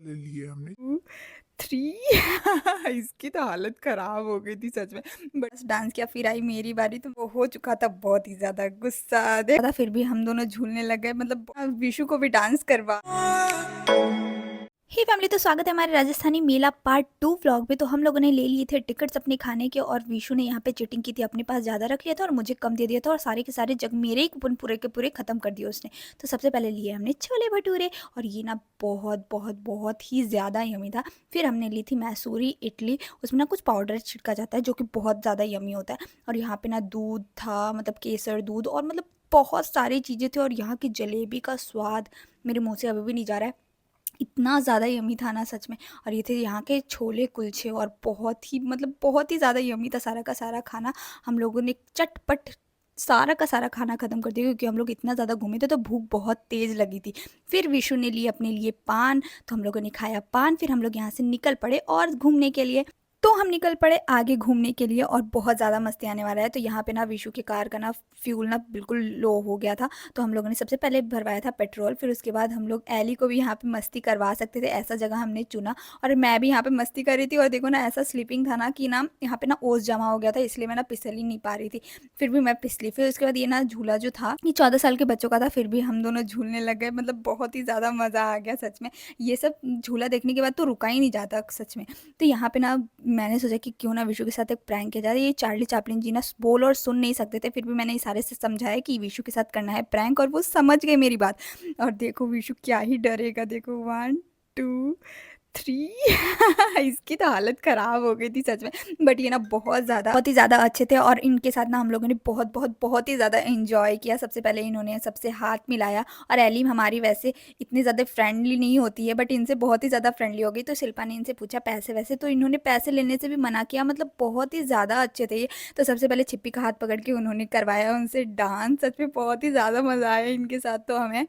ले लिए हमने। 2, 3 इसकी तो हालत ख़राब हो गई थी सच में। बस डांस किया फिर आई मेरी बारी तो वो हो चुका था बहुत ही ज़्यादा गुस्सा देखा फिर भी हम दोनों झूलने लग गए मतलब विशु को भी डांस करवा हे फैमिली तो स्वागत है हमारे राजस्थानी मेला पार्ट 2 व्लॉग में। तो हम लोगों ने ले लिए थे टिकट्स अपने खाने के और विशु ने यहाँ पे चीटिंग की थी, अपने पास ज़्यादा रख लिया था और मुझे कम दे दिया था और सारे के सारे जग मेरे ही कूपन पूरे के पूरे ख़त्म कर दिए उसने। तो सबसे पहले लिए हमने छोले भटूरे और ये ना बहुत बहुत बहुत ही ज़्यादा यमी था। फिर हमने ली थी मैसूरी इडली, उसमें ना कुछ पाउडर छिड़का जाता है जो कि बहुत ज़्यादा यमी होता है। और यहाँ पे ना दूध था, मतलब केसर दूध और मतलब बहुत सारी चीज़ें थी और यहाँ की जलेबी का स्वाद मेरे मुँह से अभी भी नहीं जा रहा है, इतना ज़्यादा यम्मी था ना सच में। और ये थे यहाँ के छोले कुलचे और बहुत ही मतलब बहुत ही ज़्यादा यम्मी था सारा का सारा खाना। हम लोगों ने चटपट सारा का सारा खाना ख़त्म कर दिया क्योंकि हम लोग इतना ज़्यादा घूमे थे तो भूख बहुत तेज़ लगी थी। फिर विशु ने लिए अपने लिए पान, तो हम लोगों ने खाया पान, फिर हम लोग यहाँ से निकल पड़े और घूमने के लिए। तो हम निकल पड़े आगे घूमने के लिए और बहुत ज़्यादा मस्ती आने वाला है। तो यहाँ पे ना विशु की कार का ना फ्यूल ना बिल्कुल लो हो गया था, तो हम लोगों ने सबसे पहले भरवाया था पेट्रोल। फिर उसके बाद हम लोग एली को भी यहाँ पे मस्ती करवा सकते थे, ऐसा जगह हमने चुना। और मैं भी यहाँ पे मस्ती कर रही थी और देखो ना ऐसा स्लीपिंग था ना कि ना यहाँ पे ना ओस जमा हो गया था, इसलिए मैं ना फिसल ही नहीं पा रही थी। फिर भी मैं फिसली। फिर उसके बाद ये ना झूला जो था ये 14 साल के बच्चों का था, फिर भी हम दोनों झूलने लग गए, मतलब बहुत ही ज़्यादा मज़ा आ गया सच में। ये सब झूला देखने के बाद तो रुका ही नहीं जाता सच में। तो यहाँ पे ना मैंने सोचा कि क्यों ना विशु के साथ एक प्रैंक किया जाए। ये चार्ली चैपलिन जी ना बोल और सुन नहीं सकते थे, फिर भी मैंने इशारे से समझाया कि विशु के साथ करना है प्रैंक और वो समझ गए मेरी बात। और देखो विशु क्या ही डरेगा, देखो 1 2 3 इसकी तो हालत ख़राब हो गई थी सच में। बट ये ना बहुत ही ज़्यादा अच्छे थे और इनके साथ ना हम लोगों ने बहुत बहुत बहुत ही ज़्यादा एंजॉय किया। सबसे पहले इन्होंने सबसे हाथ मिलाया और एलिम हमारी वैसे इतनी ज़्यादा फ्रेंडली नहीं होती है बट इनसे बहुत ही ज़्यादा फ्रेंडली हो गई। तो शिल्पा ने इनसे पूछा पैसे वैसे, तो इन्होंने पैसे लेने से भी मना किया, मतलब बहुत ही ज़्यादा अच्छे थे ये। तो सबसे पहले छिप्पी का हाथ पकड़ के उन्होंने करवाया उनसे डांस, सच में बहुत ही ज़्यादा मज़ा आया इनके साथ। तो हमें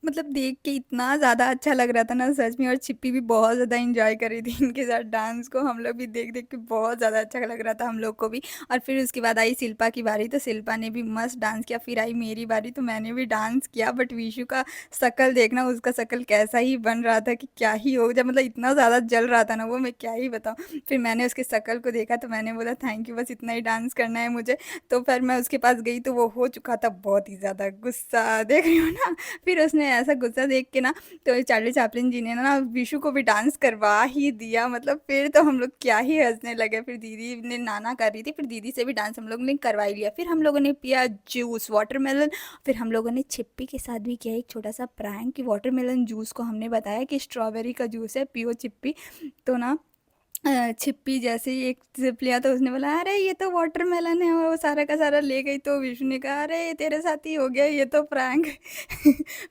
मतलब देख के इतना ज़्यादा अच्छा लग रहा था ना सच में। और छिप्पी भी बहुत ज़्यादा एंजॉय कर रही थी इनके साथ डांस को, हम लोग भी देख देख के बहुत ज़्यादा अच्छा लग रहा था हम लोग को भी। और फिर उसके बाद आई शिल्पा की बारी, तो शिल्पा ने भी मस्त डांस किया। फिर आई मेरी बारी, तो मैंने भी डांस किया। बट विशु का शक्ल देखना, उसका शक्ल कैसा ही बन रहा था कि क्या ही हो जाए, मतलब इतना ज़्यादा जल रहा था ना वो, मैं क्या ही बताऊँ। फिर मैंने उसके शक्ल को देखा तो मैंने बोला थैंक यू, बस इतना ही डांस करना है मुझे। तो फिर मैं उसके पास गई तो वो हो चुका था बहुत ही ज़्यादा गुस्सा, देख रही हो ना। फिर उसने ऐसा गुस्सा देख के ना, तो चार्ली चैपलिन जी ने ना विशु को भी डांस करवा ही दिया, मतलब फिर तो हम लोग क्या ही हंसने लगे। फिर दीदी ने नाना कर रही थी, फिर दीदी से भी डांस हम लोग ने करवा ही लिया। फिर हम लोगों ने पिया जूस वाटरमेलन। फिर हम लोगों ने छिप्पी के साथ भी किया एक छोटा सा प्रैंक कि वाटरमेलन जूस को हमने बताया कि स्ट्रॉबेरी का जूस है, पियो छिप्पी। तो ना छिप्पी जैसे ही एक सिप लिया तो उसने बोला अरे ये तो वाटरमेलन है, और वो सारा का सारा ले गई। तो विष्णु ने कहा अरे तेरे साथ ही हो गया ये तो प्रैंक।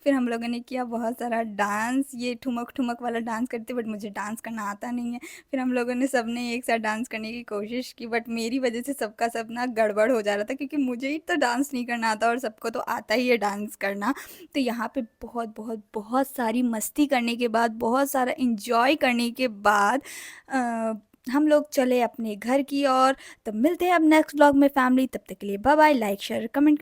फिर हम लोगों ने किया बहुत सारा डांस, ये ठुमक ठुमक वाला डांस करते, बट मुझे डांस करना आता नहीं है। फिर हम लोगों ने सबने एक साथ डांस करने की कोशिश की, बट मेरी वजह से सबका सब ना गड़बड़ हो जा रहा था क्योंकि मुझे ही तो डांस नहीं करना आता और सबको तो आता ही है डांस करना। तो यहाँ पे बहुत बहुत बहुत सारी मस्ती करने के बाद, बहुत सारा इंजॉय करने के बाद हम लोग चले अपने घर की ओर। तो मिलते हैं अब नेक्स्ट व्लॉग में फैमिली, तब तक के लिए bye bye, like share comment.